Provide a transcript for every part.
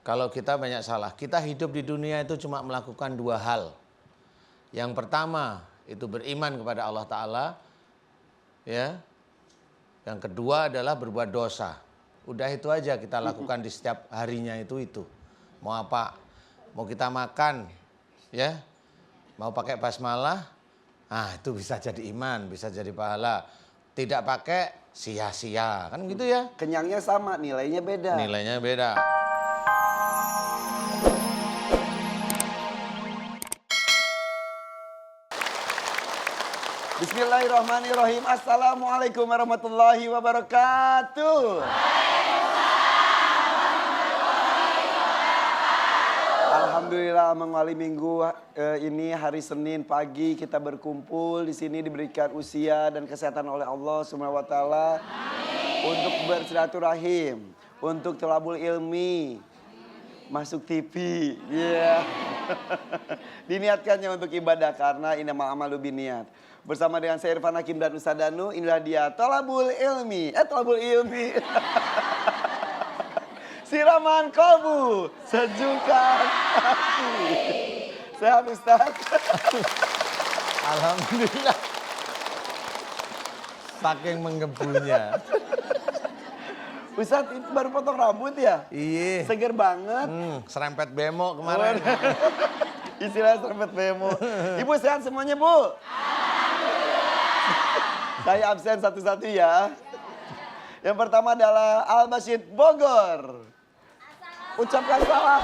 kalau kita banyak salah. Kita hidup di dunia itu cuma melakukan dua hal. Yang pertama itu beriman kepada Allah Ta'ala. Ya. Yang kedua adalah berbuat dosa. Udah itu aja kita lakukan di setiap harinya itu. Mau apa? Mau kita makan, ya. Mau pakai basmalah, itu bisa jadi iman, bisa jadi pahala. Tidak pakai sia-sia, kan gitu ya. Kenyangnya sama, nilainya beda. Nilainya beda. Bismillahirrahmanirrahim. Assalamualaikum warahmatullahi wabarakatuh. Alhamdulillah mengawali minggu ini hari Senin pagi kita berkumpul di sini diberikan usia dan kesehatan oleh Allah Subhanahu wa taala untuk bersilaturahim, untuk thalabul ilmi, masuk TV. Yeah. Diniatkannya untuk ibadah karena innamal a'malu binniyat. Bersama dengan saya Irfan Hakim dan Ustaz Danu, inilah dia thalabul ilmi. Thalabul ilmi. Siraman kolbu, sejukan hati. Sehat Ustaz? Alhamdulillah. Saking menggebunya. Ustaz itu baru potong rambut ya? Iya. Seger banget. Serempet bemo kemarin. Istilah serempet bemo. Ibu sehat semuanya, Bu? Saya absen satu-satu ya. Yang pertama adalah Al-Basyid Bogor. Ucapkan salam.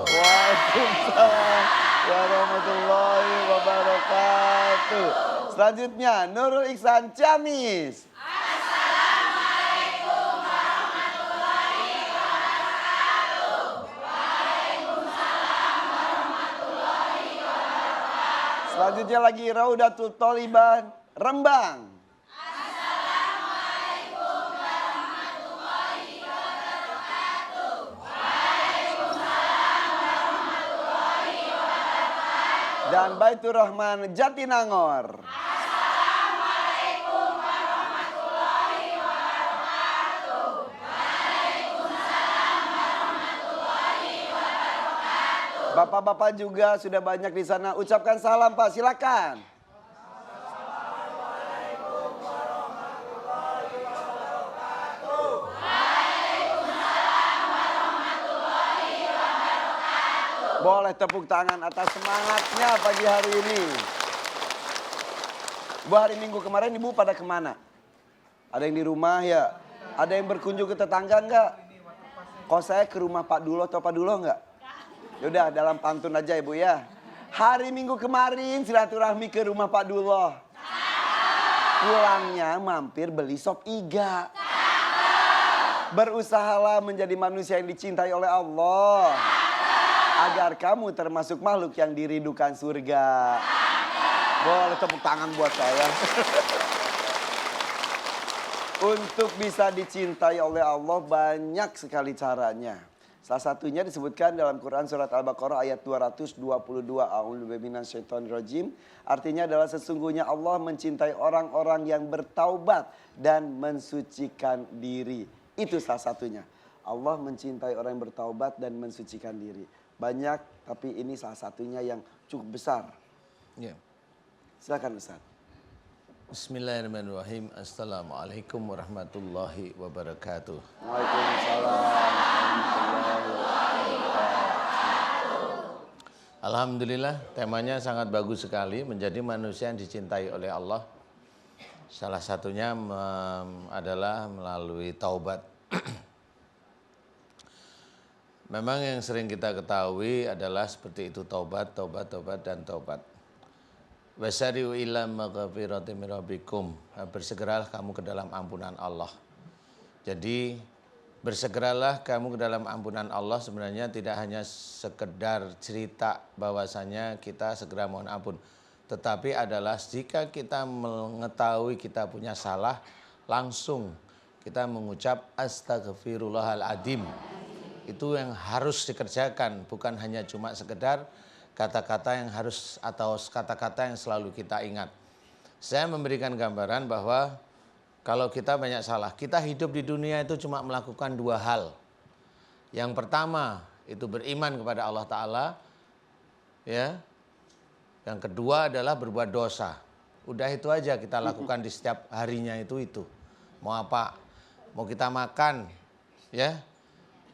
Waalaikumsalam warahmatullahi wabarakatuh. Selanjutnya Nurul Ihsan Ciamis. Assalamualaikum warahmatullahi wabarakatuh. Waalaikumsalam warahmatullahi wabarakatuh. Selanjutnya lagi Raudatul Tholiban Rembang. Dan Baitur Rahman Jatinangor. Assalamualaikum warahmatullahi wabarakatuh. Waalaikumsalam warahmatullahi wabarakatuh. Bapak-bapak juga sudah banyak di sana. Ucapkan salam Pak, silakan. Assalamualaikum warahmatullahi wabarakatuh. Waalaikumsalam warahmatullahi wabarakatuh. Boleh tepuk tangan atas semangatnya pagi hari ini. Bu, hari Minggu kemarin Ibu pada kemana? Ada yang di rumah ya? Ada yang berkunjung ke tetangga enggak? Kok saya ke rumah Pak Dulo atau Pak Dulo enggak? Yaudah dalam pantun aja Ibu ya. Hari Minggu kemarin silaturahmi ke rumah Pak Dulo. Pulangnya mampir beli sop iga. Berusahalah menjadi manusia yang dicintai oleh Allah. Agar kamu termasuk makhluk yang dirindukan surga. Boleh tepuk tangan buat saya. Untuk bisa dicintai oleh Allah banyak sekali caranya. Salah satunya disebutkan dalam Quran surat Al-Baqarah ayat 222. A'udzubillahi minasyaitonirrajim. Artinya adalah sesungguhnya Allah mencintai orang-orang yang bertaubat dan mensucikan diri. Itu salah satunya. Allah mencintai orang yang bertaubat dan mensucikan diri. Banyak, tapi ini salah satunya yang cukup besar. Ya. Silakan Ustaz. Bismillahirrahmanirrahim. Assalamualaikum warahmatullahi wabarakatuh. Waalaikumsalam warahmatullahi wabarakatuh. Alhamdulillah, temanya sangat bagus sekali. Menjadi manusia yang dicintai oleh Allah. Salah satunya adalah melalui taubat. Memang yang sering kita ketahui adalah seperti itu, taubat, taubat, taubat, dan taubat. Wasari'u ila maghfirati min rabbikum. Bersegeralah kamu ke dalam ampunan Allah. Jadi bersegeralah kamu ke dalam ampunan Allah sebenarnya tidak hanya sekedar cerita bahwasanya kita segera mohon ampun. Tetapi adalah jika kita mengetahui kita punya salah, langsung kita mengucap astaghfirullahaladzim. Itu yang harus dikerjakan, bukan hanya cuma sekedar kata-kata yang harus atau kata-kata yang selalu kita ingat. Saya memberikan gambaran bahwa Kalau kita banyak salah. Kita hidup di dunia itu cuma melakukan dua hal. Yang pertama itu beriman kepada Allah Ta'ala. Ya. Yang kedua adalah berbuat dosa. Udah itu aja kita lakukan di setiap harinya itu. Mau apa? Mau kita makan, ya.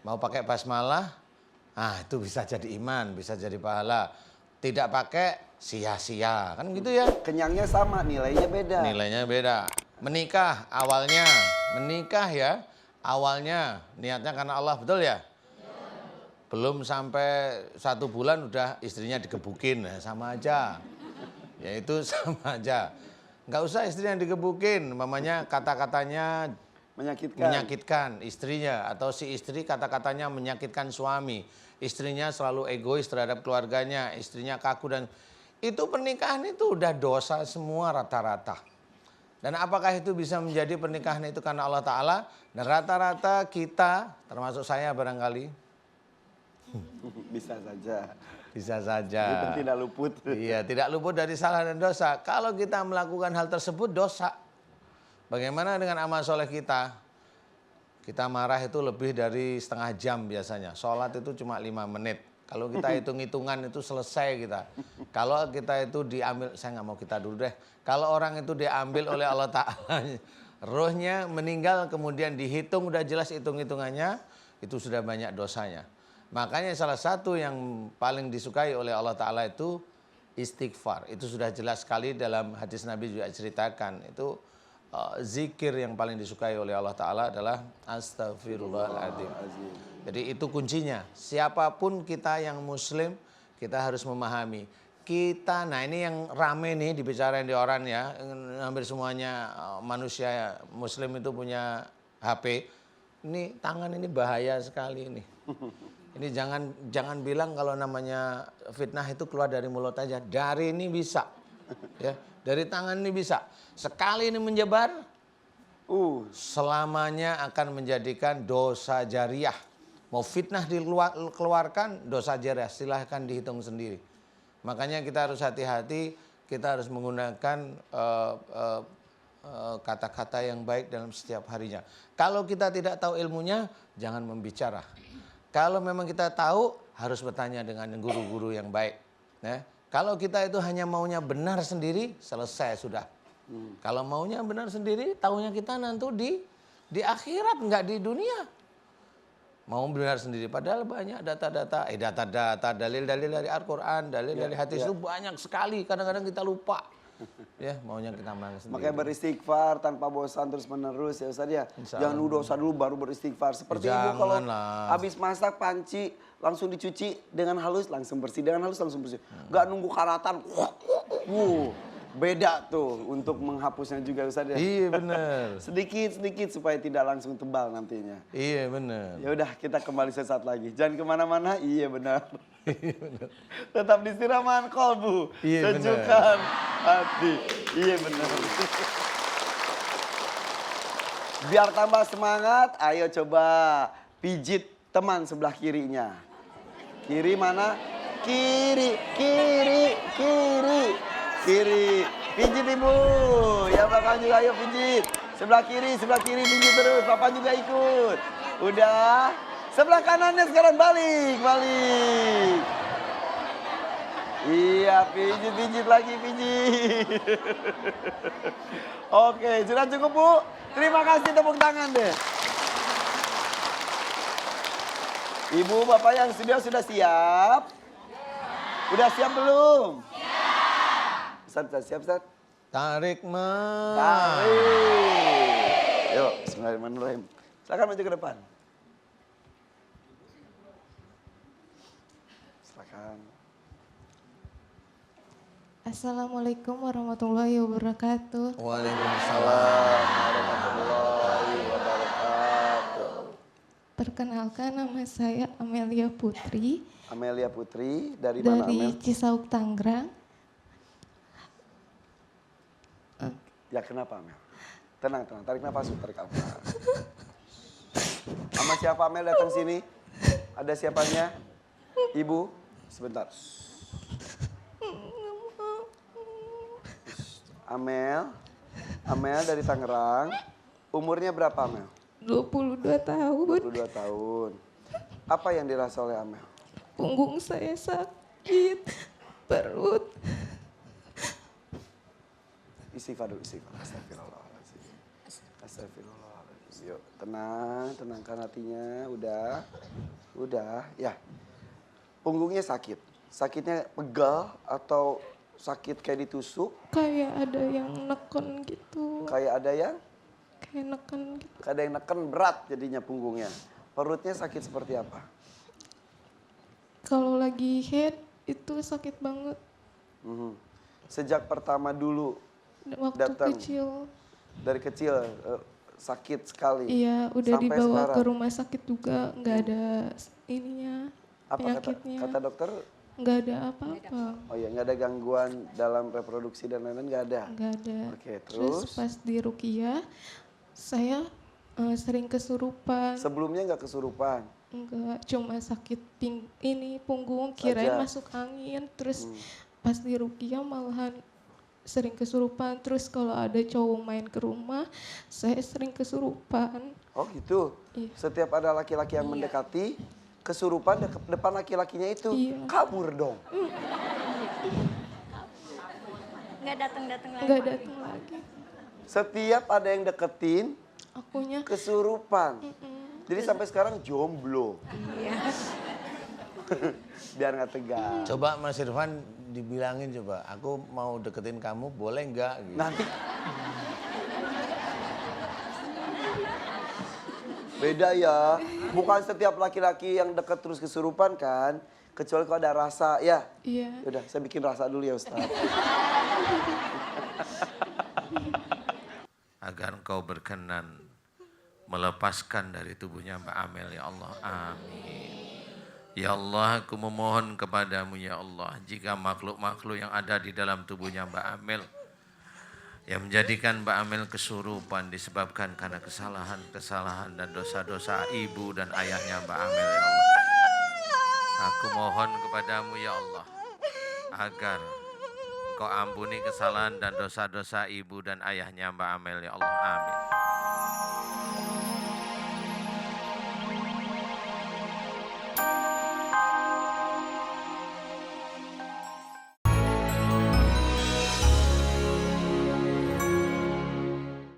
Mau pakai basmalah, itu bisa jadi iman, bisa jadi pahala. Tidak pakai sia-sia, kan gitu ya. Kenyangnya sama, nilainya beda. Nilainya beda. Menikah awalnya, awalnya niatnya karena Allah, betul ya? Belum sampai 1 bulan udah istrinya digebukin, sama aja. Ya itu sama aja. Nggak usah istrinya digebukin, mamanya kata-katanya menyakitkan istrinya. Atau si istri kata-katanya menyakitkan suami. Istrinya selalu egois terhadap keluarganya, istrinya kaku dan... Itu pernikahan itu udah dosa semua rata-rata. Dan apakah itu bisa menjadi pernikahan itu karena Allah Ta'ala? Dan rata-rata kita, termasuk saya barangkali. Bisa saja. Bisa saja. Kita tidak luput. Iya, tidak luput dari salah dan dosa. Kalau kita melakukan hal tersebut dosa. Bagaimana dengan amal soleh kita? Kita marah itu lebih dari setengah jam biasanya. Sholat itu cuma 5 menit. Kalau kita hitung-hitungan itu selesai kita. Kalau kita itu diambil, saya nggak mau kita dulu deh. Kalau orang itu diambil oleh Allah Ta'ala, rohnya meninggal kemudian dihitung, udah jelas hitung-hitungannya, itu sudah banyak dosanya. Makanya salah satu yang paling disukai oleh Allah Ta'ala itu istighfar. Itu sudah jelas sekali dalam hadis Nabi juga ceritakan. Itu zikir yang paling disukai oleh Allah Ta'ala adalah Astaghfirullahaladzim. Jadi itu kuncinya. Siapapun kita yang muslim, kita harus memahami. Kita, nah ini yang rame nih dibicarain di orang ya. Hampir semuanya manusia muslim itu punya HP. Ini tangan ini bahaya sekali ini. Ini jangan bilang kalau namanya fitnah itu keluar dari mulut aja. Dari ini bisa. Ya, dari tangan ini bisa. Sekali ini menyebar, selamanya akan menjadikan dosa jariah. Mau fitnah dikeluarkan, dosa jariah. Silahkan dihitung sendiri. Makanya kita harus hati-hati, kita harus menggunakan kata-kata yang baik dalam setiap harinya. Kalau kita tidak tahu ilmunya, jangan membicara. Kalau memang kita tahu, harus bertanya dengan guru-guru yang baik. Ya. Kalau kita itu hanya maunya benar sendiri, selesai sudah. Kalau maunya benar sendiri, taunya kita nanti di akhirat, nggak di dunia. Mau benar sendiri, padahal banyak data-data, dalil-dalil dari Al-Quran, dalil dari hadis itu banyak sekali. Kadang-kadang kita lupa. Ya, maunya kita menang sendiri. Makanya beristighfar tanpa bosan terus menerus ya Ustaz ya. Jangan dulu dosa dulu baru beristighfar. Seperti ibu kalau habis masak panci langsung dicuci dengan halus langsung bersih, dengan halus langsung bersih. Gak nunggu karatan. Beda tuh untuk menghapusnya juga Ustaz ya. Iya benar. Sedikit-sedikit supaya tidak langsung tebal nantinya. Iya benar. Ya udah kita kembali sesaat lagi. Jangan kemana-mana. Iya benar. Tetap di siraman kolbu. Iya Sejukkan hati. Iya benar. Biar tambah semangat, ayo coba pijit teman sebelah kirinya. Kiri mana? Kiri. Pijit ibu. Yang belakang juga ayo pijit. Sebelah kiri pijit terus. Papa juga ikut. Udah. Sebelah kanannya sekarang balik. Iya, pijit lagi, pijit. Oke, sudah cukup Bu. Terima kasih, tepuk tangan deh. Ibu, Bapak yang sudah siap? Udah siap belum? Siap. Ustaz, siap, Ustaz? Tarik mah. Tarik. Yuk, bismillahirrahmanirrahim. Silakan maju ke depan. Silakan. Assalamualaikum warahmatullahi wabarakatuh. Waalaikumsalam warahmatullahi wabarakatuh. Perkenalkan nama saya Amelia Putri. Amelia Putri dari mana Amel? Dari Cisauk, Tangerang. Ya kenapa Amel? Tenang, tarik nafas, tarik nafas. Sama siapa Amel datang sini? Ada siapanya? Ibu, sebentar. Amel dari Tangerang. Umurnya berapa Amel? 22 tahun. 22 tahun. Apa yang dirasa oleh Amel? Punggung saya sakit, perut. Istighfar dulu, istighfar. Astagfirullahaladzim. Astagfirullahaladzim. Yuk, tenang, tenangkan hatinya. Udah, ya. Punggungnya sakit. Sakitnya pegal atau sakit kayak ditusuk? Kayak ada yang neken gitu. Kayak ada yang? Kayak neken gitu. Kayak ada yang neken berat jadinya punggungnya. Perutnya sakit seperti apa? Kalau lagi head itu sakit banget. Mhm. Sejak pertama dulu Waktu datang. kecil. Dari kecil sakit sekali. Iya, udah Sampai dibawa sekarang. ke rumah sakit juga, nggak ada ininya, Apa penyakitnya. kata dokter? Nggak ada apa-apa. Oh ya, nggak ada gangguan dalam reproduksi dan lain-lain, nggak ada. Nggak ada. Oke, Terus terus? pas di Rukiah, saya sering kesurupan. Sebelumnya nggak kesurupan. Enggak, cuma sakit punggung, kirain Saja. masuk angin. Terus pas di Rukiah malahan sering kesurupan. Terus kalau ada cowok main ke rumah, saya sering kesurupan. Oh gitu. Iya. Setiap ada laki-laki yang mendekati, kesurupan depan laki-lakinya itu Iya. kabur dong. Nggak datang-datang lagi. Nggak datang lagi. Setiap ada yang deketin, Akunya kesurupan. Jadi sampai sekarang jomblo. Iya. Biar nggak tegang. Coba Mas Irfan dibilangin coba, aku mau deketin kamu boleh nggak? Gitu. Nanti beda ya. Bukan setiap laki-laki yang deket terus kesurupan kan. Kecuali kalau ada rasa ya. iya. Udah, saya bikin rasa dulu ya Ustaz. Agar engkau berkenan melepaskan dari tubuhnya Mbak Amel ya Allah, amin. Ya Allah, aku memohon kepadamu ya Allah, jika makhluk-makhluk yang ada di dalam tubuhnya Mbak Amel yang menjadikan Mbak Amel kesurupan disebabkan karena kesalahan dan dosa-dosa ibu dan ayahnya Mbak Amel ya Allah. Aku mohon kepadamu ya Allah agar Engkau ampuni kesalahan dan dosa-dosa ibu dan ayahnya Mbak Amel ya Allah, amin.